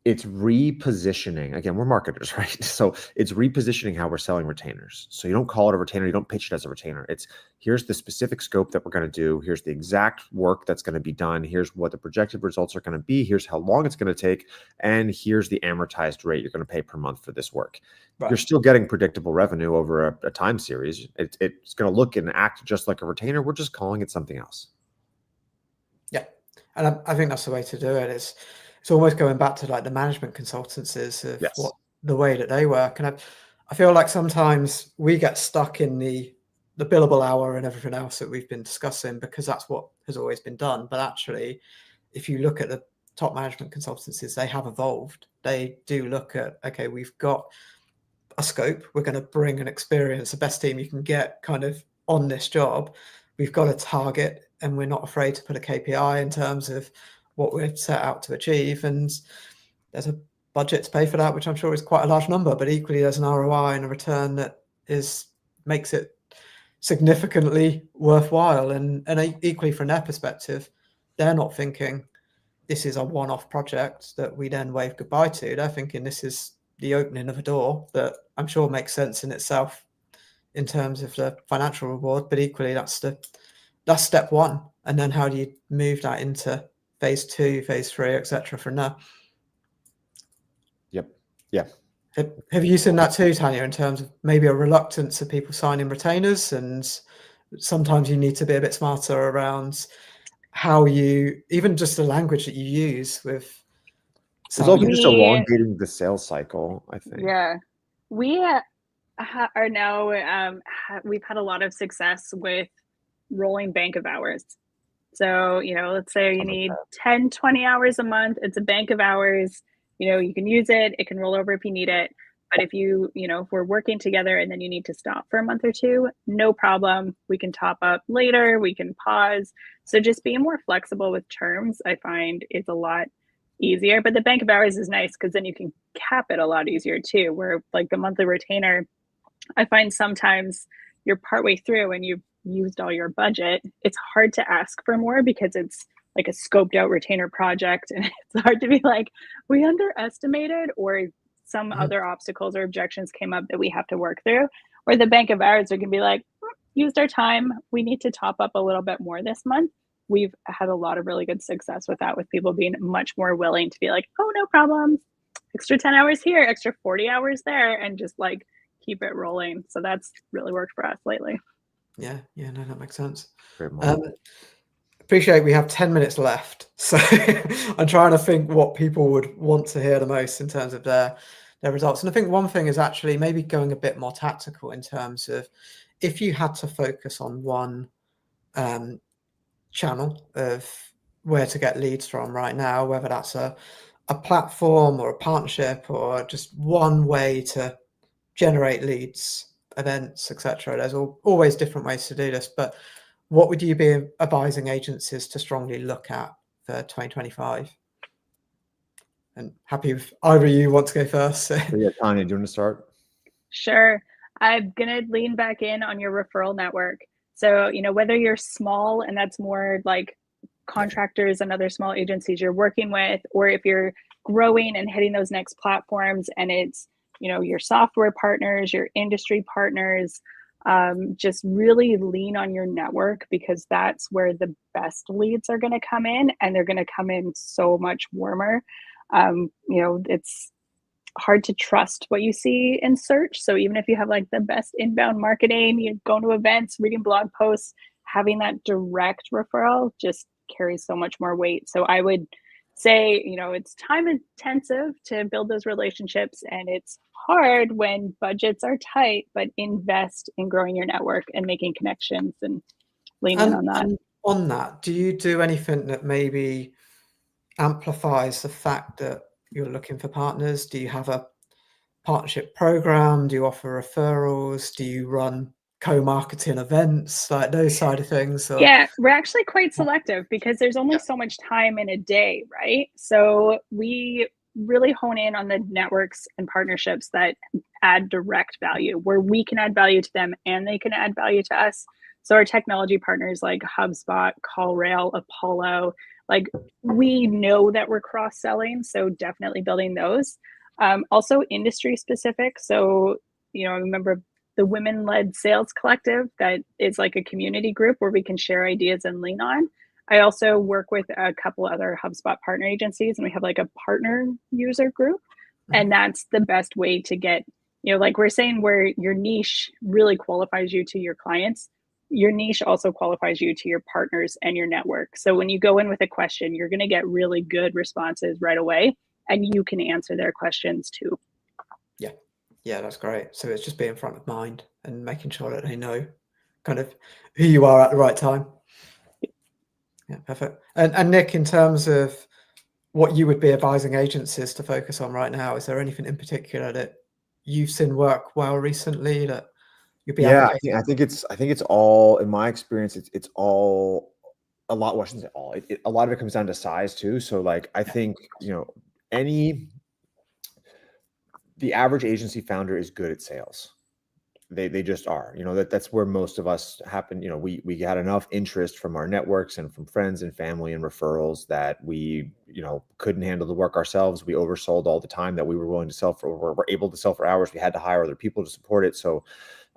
it's repositioning. Again, we're marketers, right? So it's repositioning how we're selling retainers. So you don't call it a retainer, you don't pitch it as a retainer. It's, here's the specific scope that we're going to do. Here's the exact work that's going to be done. Here's what the projected results are going to be. Here's how long it's going to take. And here's the amortized rate you're going to pay per month for this work. Right. You're still getting predictable revenue over a time series. It's going to look and act just like a retainer. We're just calling it something else. Yeah. And I think that's the way to do it. It's almost going back to like the management consultancies of what the way that they work. And I feel like sometimes we get stuck in the billable hour and everything else that we've been discussing, because that's what has always been done. But actually, if you look at the top management consultancies, they have evolved. They do look at, okay, we've got a scope. We're going to bring an experience, the best team you can get kind of on this job. We've got a target, and we're not afraid to put a KPI in terms of what we're set out to achieve, and there's a budget to pay for that, which I'm sure is quite a large number, but equally there's an ROI and a return that makes it significantly worthwhile. And equally from their perspective, they're not thinking this is a one-off project that we then wave goodbye to. They're thinking this is the opening of a door that I'm sure makes sense in itself in terms of the financial reward, but equally that's step 1. And then how do you move that into phase 2, phase 3, etc. from there? Yep. Yeah. Have you seen that too, Tanya, in terms of maybe a reluctance of people signing retainers, and sometimes you need to be a bit smarter around how you, even just the language that you use with. It's also just elongating the sales cycle, I think. Yeah. We are now, we've had a lot of success with rolling bank of hours. So, let's say you need 10, 20 hours a month. It's a bank of hours. You can use it. It can roll over if you need it. But if if we're working together and then you need to stop for a month or 2, no problem. We can top up later. We can pause. So just being more flexible with terms, I find, is a lot easier. But the bank of hours is nice because then you can cap it a lot easier too. Where like the monthly retainer, I find sometimes you're partway through and you've used all your budget. It's hard to ask for more because it's like a scoped out retainer project, and it's hard to be like, we underestimated or some other obstacles or objections came up that we have to work through, or the bank of ours are going to be like, used our time, we need to top up a little bit more this month. We've had a lot of really good success with that, with people being much more willing to be like, oh, no problem, extra 10 hours here, extra 40 hours there, and just like keep it rolling. So that's really worked for us lately. Yeah, no, that makes sense. Great moment. Appreciate we have 10 minutes left. So I'm trying to think what people would want to hear the most in terms of their results. And I think one thing is actually maybe going a bit more tactical in terms of if you had to focus on one channel of where to get leads from right now, whether that's a platform or a partnership or just one way to generate leads, events, etc. There's always different ways to do this, but what would you be advising agencies to strongly look at for 2025? And happy if either of you want to go first. Yeah, Tanya, do you want to start? Sure. I'm going to lean back in on your referral network. So, whether you're small and that's more like contractors and other small agencies you're working with, or if you're growing and hitting those next platforms and it's, your software partners, your industry partners, just really lean on your network, because that's where the best leads are going to come in, and they're going to come in so much warmer. It's hard to trust what you see in search. So even if you have like the best inbound marketing, you're going to events, reading blog posts, having that direct referral just carries so much more weight. So I would say, it's time intensive to build those relationships, and it's hard when budgets are tight, but invest in growing your network and making connections and lean in on that. And on that, do you do anything that maybe amplifies the fact that you're looking for partners? Do you have a partnership program? Do you offer referrals? Do you run co-marketing events, like those side of things? Or... Yeah, we're actually quite selective because there's only so much time in a day, right? So we really hone in on the networks and partnerships that add direct value, where we can add value to them and they can add value to us. So our technology partners like HubSpot, CallRail, Apollo, like we know that we're cross-selling, so definitely building those. Also industry specific. So, I remember the Women-Led Sales Collective, that is like a community group where we can share ideas and lean on. I also work with a couple other HubSpot partner agencies, and we have like a partner user group. And that's the best way to get, like we're saying, where your niche really qualifies you to your clients, your niche also qualifies you to your partners and your network. So when you go in with a question, you're going to get really good responses right away, and you can answer their questions too. Yeah, that's great. So it's just being front of mind and making sure that they know kind of who you are at the right time. Yeah, perfect. And Nick, in terms of what you would be advising agencies to focus on right now, is there anything in particular that you've seen work well recently that you'd be advocating? I think it's all, in my experience, it's all a lot. Well, I shouldn't say all. A lot of it comes down to size too. So like I think the average agency founder is good at sales. They just are. That's where most of us happen. We had enough interest from our networks and from friends and family and referrals that we couldn't handle the work ourselves. We oversold all the time that we were willing to sell for. We're able to sell for hours. We had to hire other people to support it. So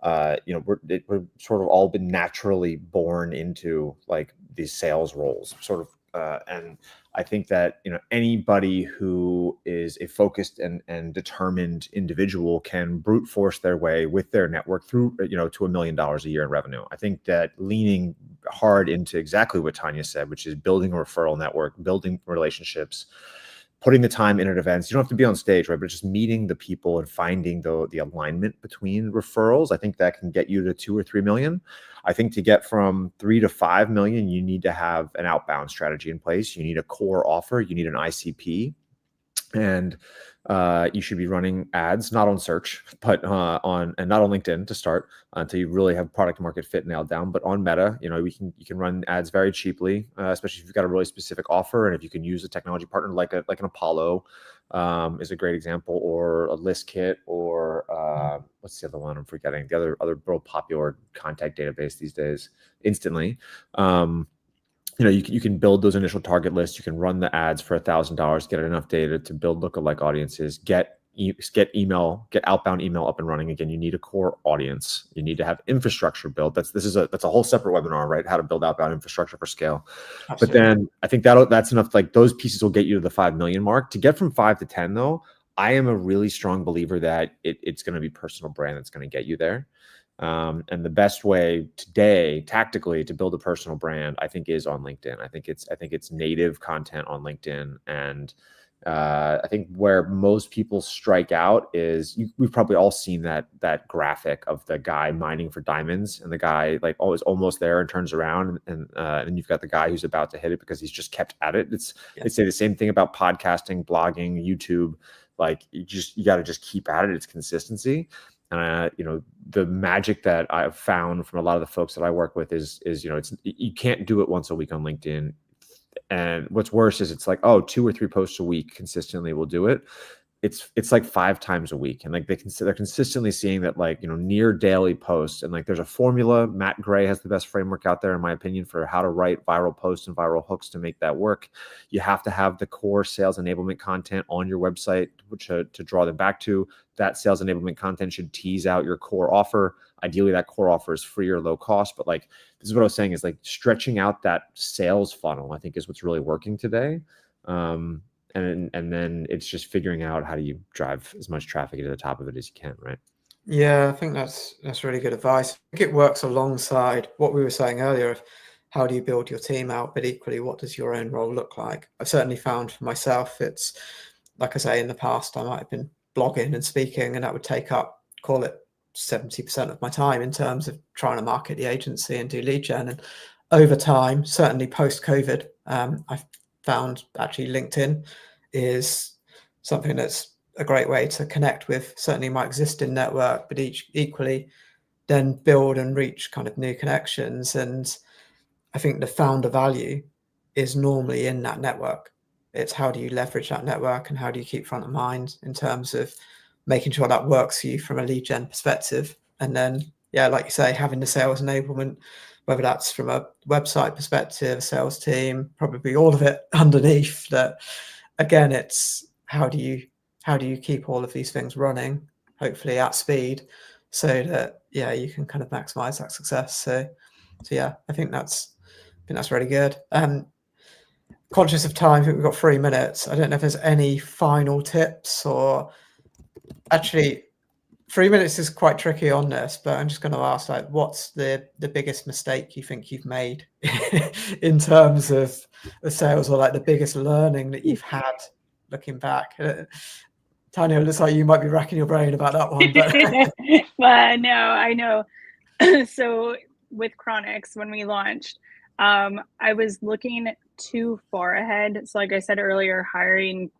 we're sort of all been naturally born into like these sales roles, sort of. And I think that anybody who is a focused and determined individual can brute force their way with their network through to $1 million a year in revenue. I think that leaning hard into exactly what Tanya said, which is building a referral network, building relationships, putting the time in at events. You don't have to be on stage, right? But just meeting the people and finding the alignment between referrals. I think that can get you to 2 or 3 million. I think to get from 3 to 5 million, you need to have an outbound strategy in place. You need a core offer. You need an ICP. And you should be running ads, not on search, but not on LinkedIn to start until you really have product market fit nailed down. But on Meta, you can run ads very cheaply, especially if you've got a really specific offer, and if you can use a technology partner like an Apollo is a great example, or a list kit, or what's the other one I'm forgetting? The other real popular contact database these days, Instantly. You can build those initial target lists. You can run the ads for $1,000, get enough data to build lookalike audiences, get get outbound email up and running again. You need a core audience. You need to have infrastructure built. That's a whole separate webinar, right? How to build outbound infrastructure for scale. Absolutely. But then I think that's enough. Like those pieces will get you to the 5 million mark. To get from 5 to 10 though, I am a really strong believer that it's going to be personal brand that's going to get you there. And the best way today, tactically, to build a personal brand, I think, is on LinkedIn. I think it's native content on LinkedIn, and I think where most people strike out is we've probably all seen that graphic of the guy mining for diamonds, and the guy like always almost there and turns around, and you've got the guy who's about to hit it because he's just kept at it. They say the same thing about podcasting, blogging, YouTube. Like you got to just keep at it. It's consistency. The magic that I've found from a lot of the folks that I work with is you can't do it once a week on LinkedIn. And what's worse is it's like, 2 or 3 posts a week consistently will do it. It's like 5 times a week. And like they're consistently seeing that, like, near daily posts. And like there's a formula. Matt Gray has the best framework out there, in my opinion, for how to write viral posts and viral hooks to make that work. You have to have the core sales enablement content on your website to draw them back to. That sales enablement content should tease out your core offer. Ideally, that core offer is free or low cost. But like, this is what I was saying, is like stretching out that sales funnel, I think, is what's really working today. And then it's just figuring out how do you drive as much traffic into the top of it as you can, right? Yeah, I think that's really good advice. I think it works alongside what we were saying earlier of how do you build your team out, but equally, what does your own role look like? I've certainly found for myself, it's like I say, in the past, I might have been blogging and speaking, and that would take up, call it 70% of my time in terms of trying to market the agency and do lead gen. And over time, certainly post-COVID, I've found actually LinkedIn is something that's a great way to connect with certainly my existing network, but equally then build and reach kind of new connections. And I think the founder value is normally in that network. It's how do you leverage that network and how do you keep front of mind in terms of making sure that works for you from a lead gen perspective. And then, yeah, like you say, having the sales enablement, whether that's from a website perspective, a sales team, probably all of it underneath that. Again, it's how do you keep all of these things running, hopefully at speed, so that you can kind of maximize that success. So yeah, I think that's really good. Conscious of time, I think we've got 3 minutes. I don't know if there's any final tips, or actually 3 minutes is quite tricky on this, but I'm just going to ask, like, what's the biggest mistake you think you've made in terms of the sales, or like the biggest learning that you've had looking back? Tanya, it looks like you might be racking your brain about that one. But well, no, I know. So with Chronix, when we launched, I was looking too far ahead. So like I said earlier, hiring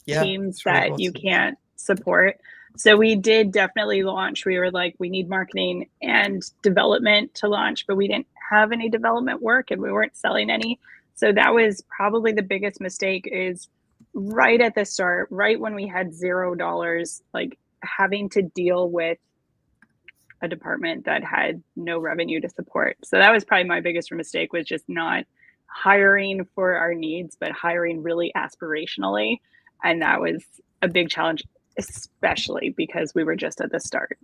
teams that you can't support. So we did definitely launch. We were like, we need marketing and development to launch, but we didn't have any development work and we weren't selling any. So that was probably the biggest mistake, is right at the start, right when we had $0, like having to deal with a department that had no revenue to support. So that was probably my biggest mistake, was just not hiring for our needs, but hiring really aspirationally. And that was a big challenge, especially because we were just at the start.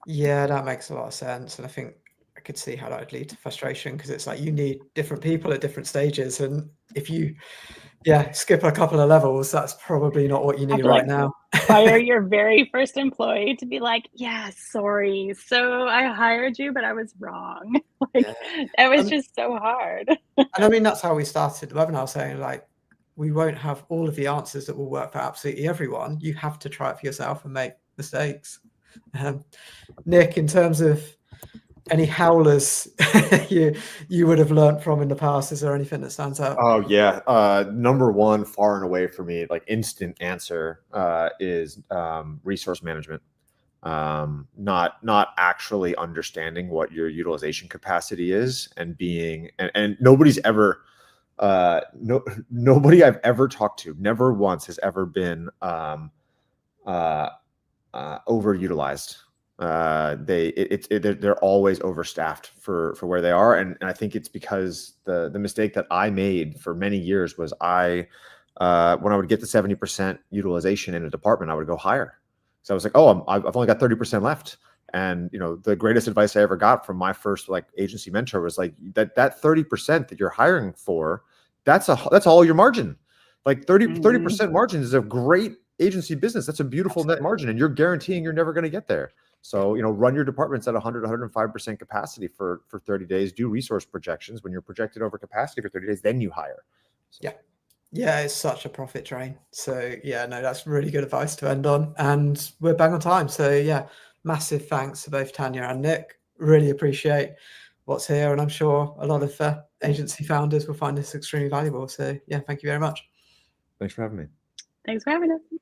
Yeah, that makes a lot of sense. And I think I could see how that would lead to frustration, because it's like you need different people at different stages. And if you skip a couple of levels, that's probably not what you need right now. Fire your very first employee to be like, yeah, sorry. So I hired you, but I was wrong. It was just so hard. And I mean, that's how we started the webinar, saying like, we won't have all of the answers that will work for absolutely everyone. You have to try it for yourself and make mistakes. Nick, in terms of any howlers you would have learned from in the past, is there anything that stands out? Oh yeah, number one, far and away for me, like instant answer, is resource management. Not actually understanding what your utilization capacity is, and being and nobody's ever nobody I've ever talked to, never once has ever been overutilized. They're always overstaffed for where they are, and I think it's because the mistake that I made for many years was I when I would get to 70% utilization in a department, I would go higher. So I was like, oh, I've only got 30% left. And the greatest advice I ever got from my first like agency mentor was like that 30% that you're hiring for, that's all your margin. Like 30% margin is a great agency business. That's a beautiful net margin, and you're guaranteeing you're never going to get there. So, run your departments at 100, 105% capacity for 30 days, do resource projections. When you're projected over capacity for 30 days, then you hire. So. Yeah, it's such a profit train. So yeah, no, that's really good advice to end on. And we're bang on time. So yeah, massive thanks to both Tanya and Nick. Really appreciate what's here. And I'm sure a lot of agency founders will find this extremely valuable. So yeah, thank you very much. Thanks for having me. Thanks for having us.